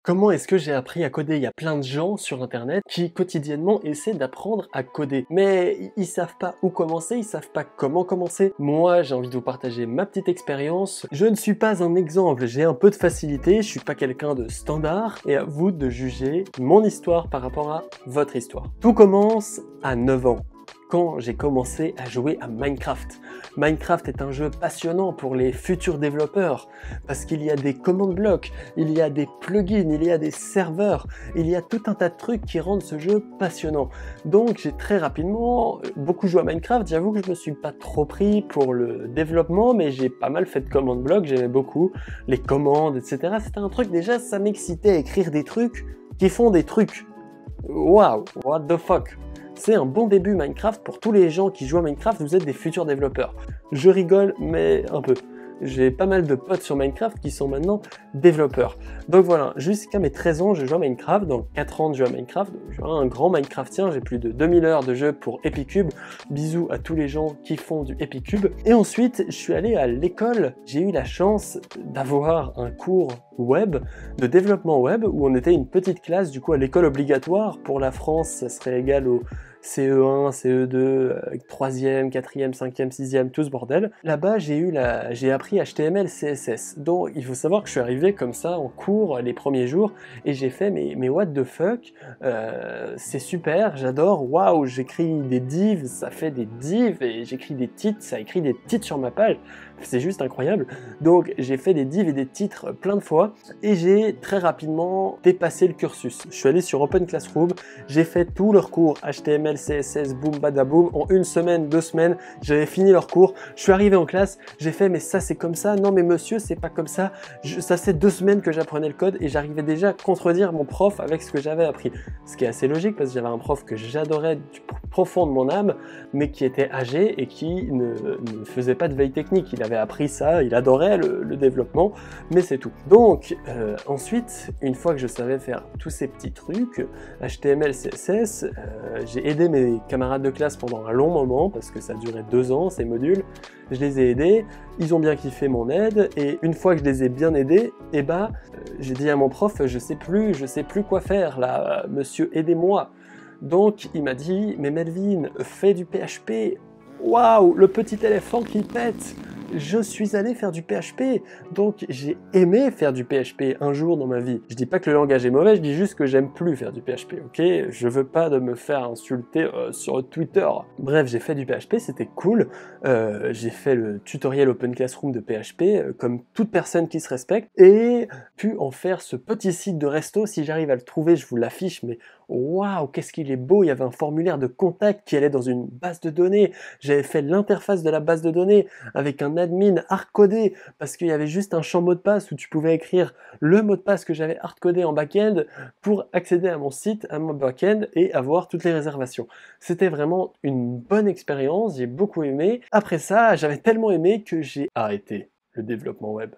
Comment est-ce que j'ai appris à coder? Il y a plein de gens sur internet qui quotidiennement essaient d'apprendre à coder. Mais ils savent pas où commencer, ils savent pas comment commencer. Moi, j'ai envie de vous partager ma petite expérience. Je ne suis pas un exemple, j'ai un peu de facilité, je suis pas quelqu'un de standard et à vous de juger mon histoire par rapport à votre histoire. Tout commence à 9 ans, quand j'ai commencé à jouer à Minecraft. Minecraft est un jeu passionnant pour les futurs développeurs parce qu'il y a des commandes blocs, il y a des plugins, il y a des serveurs, il y a tout un tas de trucs qui rendent ce jeu passionnant. Donc j'ai très rapidement beaucoup joué à Minecraft, j'avoue que je me suis pas trop pris pour le développement, mais j'ai pas mal fait de commandes blocs, j'aimais beaucoup les commandes, etc. C'était un truc, déjà ça m'excitait à écrire des trucs qui font des trucs. Waouh, what the fuck. C'est un bon début Minecraft pour tous les gens qui jouent à Minecraft, vous êtes des futurs développeurs. Je rigole, mais un peu. J'ai pas mal de potes sur Minecraft qui sont maintenant développeurs. Donc voilà, jusqu'à mes 13 ans, je joue à Minecraft. Dans 4 ans de jeu à Minecraft, je suis un grand Minecraftien. J'ai plus de 2000 heures de jeu pour Epicube. Bisous à tous les gens qui font du Epicube. Et ensuite, je suis allé à l'école. J'ai eu la chance d'avoir un cours web, de développement web, où on était une petite classe, du coup à l'école obligatoire. Pour la France, ça serait égal au CE1, CE2, 3e, 4e, 5e, 6e, tout ce bordel. Là-bas, j'ai appris HTML, CSS. Donc, il faut savoir que je suis arrivé comme ça en cours les premiers jours et j'ai fait mais what the fuck, c'est super, j'adore, waouh, j'écris des divs, ça fait des divs et j'écris des titres, ça écrit des titres sur ma page. C'est juste incroyable. Donc j'ai fait des divs et des titres plein de fois et j'ai très rapidement dépassé le cursus. Je suis allé sur Open Classroom, j'ai fait tous leurs cours HTML, CSS, boum badaboum. En une semaine, 2 semaines, j'avais fini leurs cours. Je suis arrivé en classe, j'ai fait mais ça c'est comme ça, non mais monsieur c'est pas comme ça. Ça fait 2 semaines que j'apprenais le code et j'arrivais déjà à contredire mon prof avec ce que j'avais appris. Ce qui est assez logique parce que j'avais un prof que j'adorais du profond de mon âme mais qui était âgé et qui ne faisait pas de veille technique. Il avait appris ça, il adorait le développement, mais c'est tout. Donc ensuite, une fois que je savais faire tous ces petits trucs, HTML, CSS, j'ai aidé mes camarades de classe pendant un long moment, parce que ça durait 2 ans, ces modules, je les ai aidés, ils ont bien kiffé mon aide, et une fois que je les ai bien aidés, eh ben, j'ai dit à mon prof, je sais plus quoi faire là, monsieur, aidez-moi. Donc il m'a dit, mais Melvin, fais du PHP. Waouh, le petit éléphant qui pète. Je suis allé faire du PHP, donc j'ai aimé faire du PHP un jour dans ma vie. Je dis pas que le langage est mauvais, je dis juste que j'aime plus faire du PHP, ok? Je veux pas de me faire insulter sur Twitter. Bref, j'ai fait du PHP, c'était cool. J'ai fait le tutoriel Open Classroom de PHP, comme toute personne qui se respecte, et pu en faire ce petit site de resto. Si j'arrive à le trouver, je vous l'affiche, mais waouh, qu'est-ce qu'il est beau! Il y avait un formulaire de contact qui allait dans une base de données. J'avais fait l'interface de la base de données avec un admin hardcodé parce qu'il y avait juste un champ mot de passe où tu pouvais écrire le mot de passe que j'avais hardcodé en back-end pour accéder à mon site, à mon back-end et avoir toutes les réservations. C'était vraiment une bonne expérience, j'ai beaucoup aimé. Après ça, j'avais tellement aimé que j'ai arrêté le développement web.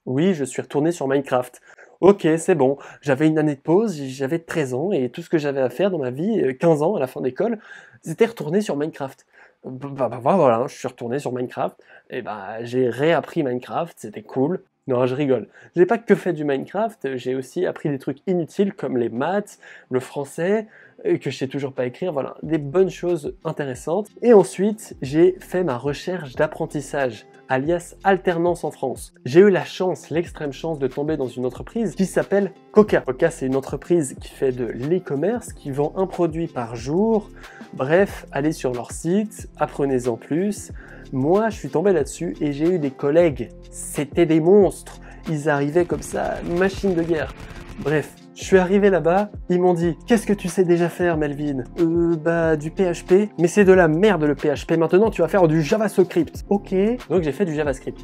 Oui, je suis retourné sur Minecraft. Ok, c'est bon. J'avais une année de pause, j'avais 13 ans et tout ce que j'avais à faire dans ma vie, 15 ans à la fin d'école, c'était retourner sur Minecraft. Voilà, je suis retourné sur Minecraft et j'ai réappris Minecraft, c'était cool. Non, je rigole. J'ai pas que fait du Minecraft, j'ai aussi appris des trucs inutiles comme les maths, le français, que je sais toujours pas écrire, voilà, des bonnes choses intéressantes. Et ensuite, j'ai fait ma recherche d'apprentissage, alias alternance en France. J'ai eu la chance, l'extrême chance de tomber dans une entreprise qui s'appelle Coca. Coca, c'est une entreprise qui fait de l'e-commerce, qui vend un produit par jour. Bref, allez sur leur site, apprenez-en plus. Moi, je suis tombé là-dessus et j'ai eu des collègues. C'était des monstres. Ils arrivaient comme ça, machine de guerre. Bref, je suis arrivé là-bas, ils m'ont dit « Qu'est-ce que tu sais déjà faire, Melvin ?» Du PHP. Mais c'est de la merde le PHP. Maintenant, tu vas faire du JavaScript. Ok. Donc j'ai fait du JavaScript.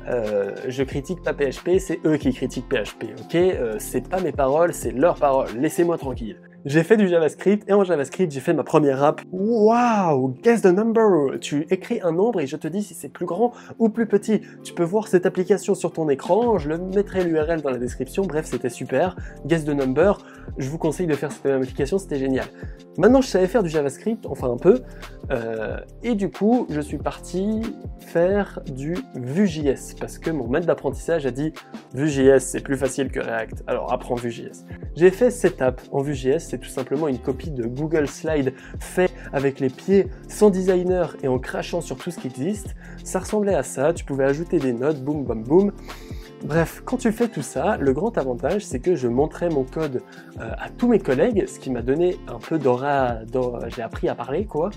Je critique pas PHP, c'est eux qui critiquent PHP, ok? C'est pas mes paroles, c'est leurs paroles. Laissez-moi tranquille. J'ai fait du JavaScript et en JavaScript, j'ai fait ma première app. Waouh, guess the number. Tu écris un nombre et je te dis si c'est plus grand ou plus petit. Tu peux voir cette application sur ton écran, je le mettrai l'URL dans la description. Bref, c'était super. Guess the number. je vous conseille de faire cette même application, c'était génial. Maintenant, je savais faire du JavaScript, enfin un peu, et du coup, je suis parti faire du Vue.js, parce que mon maître d'apprentissage a dit « Vue.js, c'est plus facile que React, alors apprends Vue.js ». J'ai fait cette app en Vue.js, c'est tout simplement une copie de Google Slide fait avec les pieds, sans designer et en crachant sur tout ce qui existe. Ça ressemblait à ça, tu pouvais ajouter des notes, boum, boum, boum. Bref, quand tu fais tout ça, le grand avantage, c'est que je montrais mon code à tous mes collègues, ce qui m'a donné un peu d'aura, j'ai appris à parler, quoi,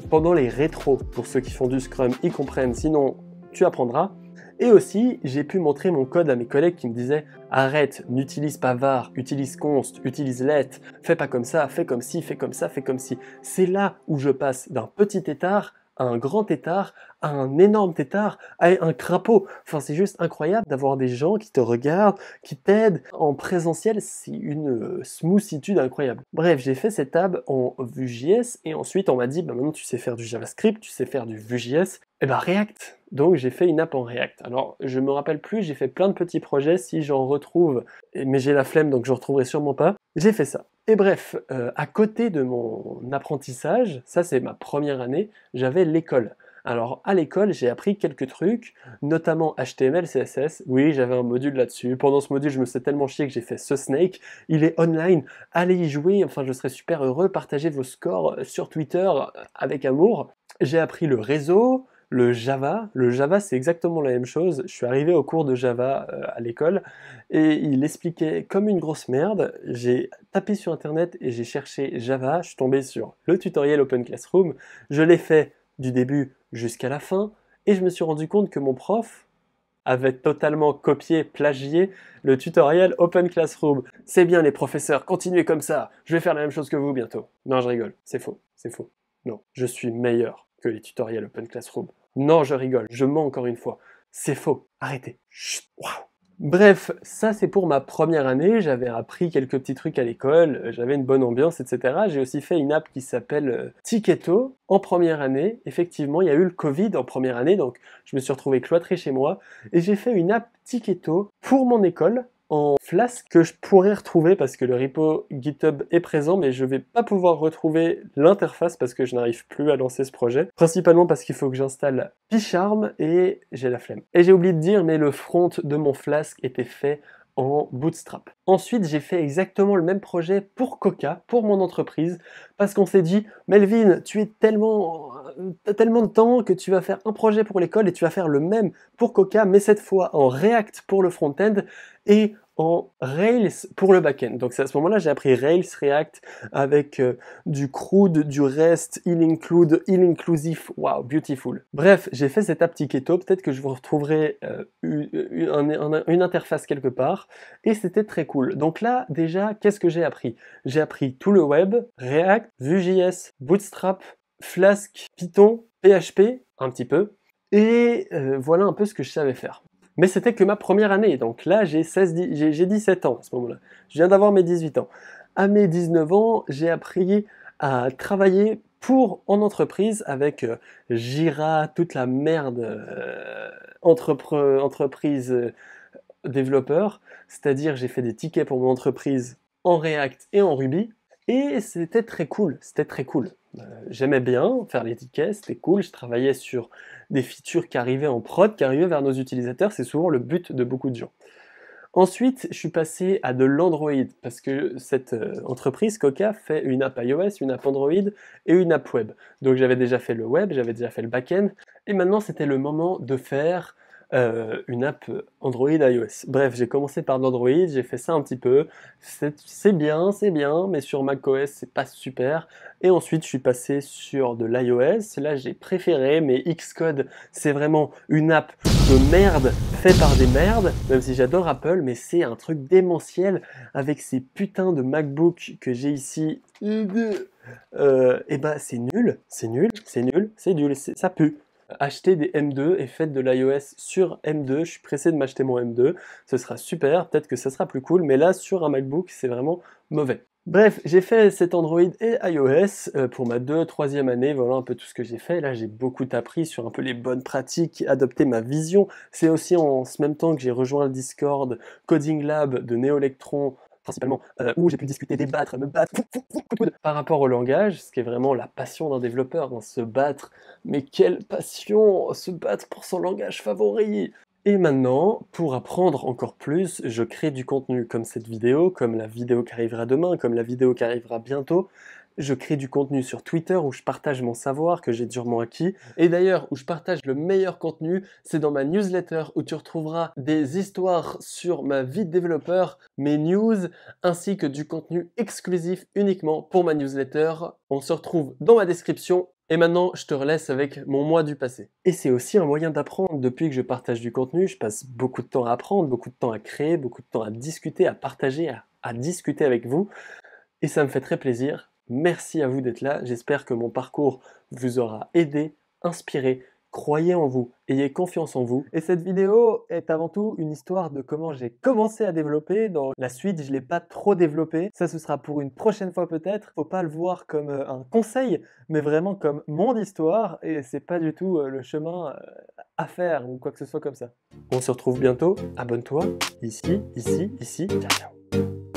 pendant les rétros. Pour ceux qui font du Scrum, ils comprennent, sinon tu apprendras. Et aussi, j'ai pu montrer mon code à mes collègues qui me disaient « Arrête, n'utilise pas var, utilise const, utilise let, fais pas comme ça, fais comme ci, fais comme ça, fais comme ci. » C'est là où je passe d'un petit tétard à un grand tétard, à un énorme tétard, à un crapaud. Enfin, c'est juste incroyable d'avoir des gens qui te regardent, qui t'aident en présentiel. C'est une smoothitude incroyable. Bref, j'ai fait cette tab en Vue.js et ensuite on m'a dit bah, maintenant tu sais faire du JavaScript, tu sais faire du Vue.js, et bah React. Donc j'ai fait une app en React. Alors je me rappelle plus, j'ai fait plein de petits projets, si j'en retrouve, mais j'ai la flemme donc je retrouverai sûrement pas. J'ai fait ça. Et bref, à côté de mon apprentissage, ça c'est ma première année, j'avais l'école. Alors à l'école, j'ai appris quelques trucs, notamment HTML, CSS. Oui, j'avais un module là-dessus. Pendant ce module, je me suis tellement chié que j'ai fait ce Snake. Il est online, allez y jouer, enfin je serais super heureux. Partagez vos scores sur Twitter avec amour. J'ai appris le réseau, le Java. Le Java, c'est exactement la même chose. Je suis arrivé au cours de Java à l'école et il expliquait comme une grosse merde. J'ai tapé sur Internet et j'ai cherché Java. Je suis tombé sur le tutoriel Open Classroom. Je l'ai fait du début jusqu'à la fin et je me suis rendu compte que mon prof avait totalement copié, plagié le tutoriel Open Classroom. C'est bien les professeurs, continuez comme ça. Je vais faire la même chose que vous bientôt. Non, je rigole. C'est faux. C'est faux. Non, je suis meilleur que les tutoriels Open Classroom. Non, je rigole, je mens encore une fois. C'est faux, arrêtez. Chut, waouh. Bref, ça c'est pour ma première année, j'avais appris quelques petits trucs à l'école, j'avais une bonne ambiance, etc. J'ai aussi fait une app qui s'appelle Ticketo en première année. Effectivement, il y a eu le Covid en première année, donc je me suis retrouvé cloîtré chez moi. Et j'ai fait une app Ticketo pour mon école, en Flask que je pourrais retrouver parce que le repo GitHub est présent, mais je vais pas pouvoir retrouver l'interface parce que je n'arrive plus à lancer ce projet. Principalement parce qu'il faut que j'installe PyCharm et j'ai la flemme. Et j'ai oublié de dire, mais le front de mon Flask était fait en Bootstrap. Ensuite, j'ai fait exactement le même projet pour Coca, pour mon entreprise, parce qu'on s'est dit, Melvin, t'as tellement de temps que tu vas faire un projet pour l'école et tu vas faire le même pour Coca, mais cette fois en React pour le front-end et en Rails pour le back-end. Donc c'est à ce moment-là j'ai appris Rails, React avec du CRUD, du REST, il inclusive, wow, beautiful. Bref, j'ai fait cette app Ticketo, peut-être que je vous retrouverai une interface quelque part, et c'était très cool. Donc là, déjà, qu'est-ce que j'ai appris? J'ai appris tout le web, React, Vue.js, Bootstrap, Flask, Python, PHP, un petit peu, et voilà un peu ce que je savais faire. Mais c'était que ma première année, donc là j'ai 17 ans à ce moment-là. Je viens d'avoir mes 18 ans. À mes 19 ans, j'ai appris à travailler en entreprise avec Jira, toute la merde entreprise développeur. C'est-à-dire j'ai fait des tickets pour mon entreprise en React et en Ruby. Et c'était très cool, c'était très cool. J'aimais bien faire les tickets, c'était cool, je travaillais sur des features qui arrivaient en prod, qui arrivaient vers nos utilisateurs, c'est souvent le but de beaucoup de gens. Ensuite, je suis passé à de l'Android, parce que cette entreprise, Coca, fait une app iOS, une app Android et une app web. Donc j'avais déjà fait le web, j'avais déjà fait le back-end, et maintenant c'était le moment de faire une app Android iOS. Bref, j'ai commencé par l'Android, j'ai fait ça un petit peu, c'est bien, mais sur macOS c'est pas super. Et ensuite je suis passé sur de l'iOS, là j'ai préféré, mais Xcode c'est vraiment une app de merde faite par des merdes, même si j'adore Apple, mais c'est un truc démentiel avec ces putains de MacBook que j'ai ici. Et bah c'est nul, ça pue. Acheter des M2 et faites de l'iOS sur M2, je suis pressé de m'acheter mon M2, ce sera super, peut-être que ça sera plus cool, mais là sur un MacBook c'est vraiment mauvais. Bref, j'ai fait cet Android et iOS pour ma 3e année, voilà un peu tout ce que j'ai fait. Là j'ai beaucoup appris sur un peu les bonnes pratiques, adopter ma vision. C'est aussi en ce même temps que j'ai rejoint le Discord Coding Lab de Néolectron principalement, où j'ai pu discuter, débattre, me battre, coup de coude. Par rapport au langage, ce qui est vraiment la passion d'un développeur, hein, se battre, mais quelle passion! Se battre pour son langage favori! Et maintenant, pour apprendre encore plus, je crée du contenu comme cette vidéo, comme la vidéo qui arrivera demain, comme la vidéo qui arrivera bientôt. Je crée du contenu sur Twitter où je partage mon savoir que j'ai durement acquis. Et d'ailleurs, où je partage le meilleur contenu, c'est dans ma newsletter où tu retrouveras des histoires sur ma vie de développeur, mes news, ainsi que du contenu exclusif uniquement pour ma newsletter. On se retrouve dans ma description. Et maintenant, je te relaisse avec mon moi du passé. Et c'est aussi un moyen d'apprendre. Depuis que je partage du contenu, je passe beaucoup de temps à apprendre, beaucoup de temps à créer, beaucoup de temps à discuter, à partager, à discuter avec vous. Et ça me fait très plaisir. Merci à vous d'être là. J'espère que mon parcours vous aura aidé, inspiré. Croyez en vous, ayez confiance en vous. Et cette vidéo est avant tout une histoire de comment j'ai commencé à développer. Dans la suite, je ne l'ai pas trop développé. Ça, ce sera pour une prochaine fois peut-être. Faut pas le voir comme un conseil, mais vraiment comme mon histoire. Et c'est pas du tout le chemin à faire ou quoi que ce soit comme ça. On se retrouve bientôt. Abonne-toi. Ici, ici, ici. Ciao, ciao.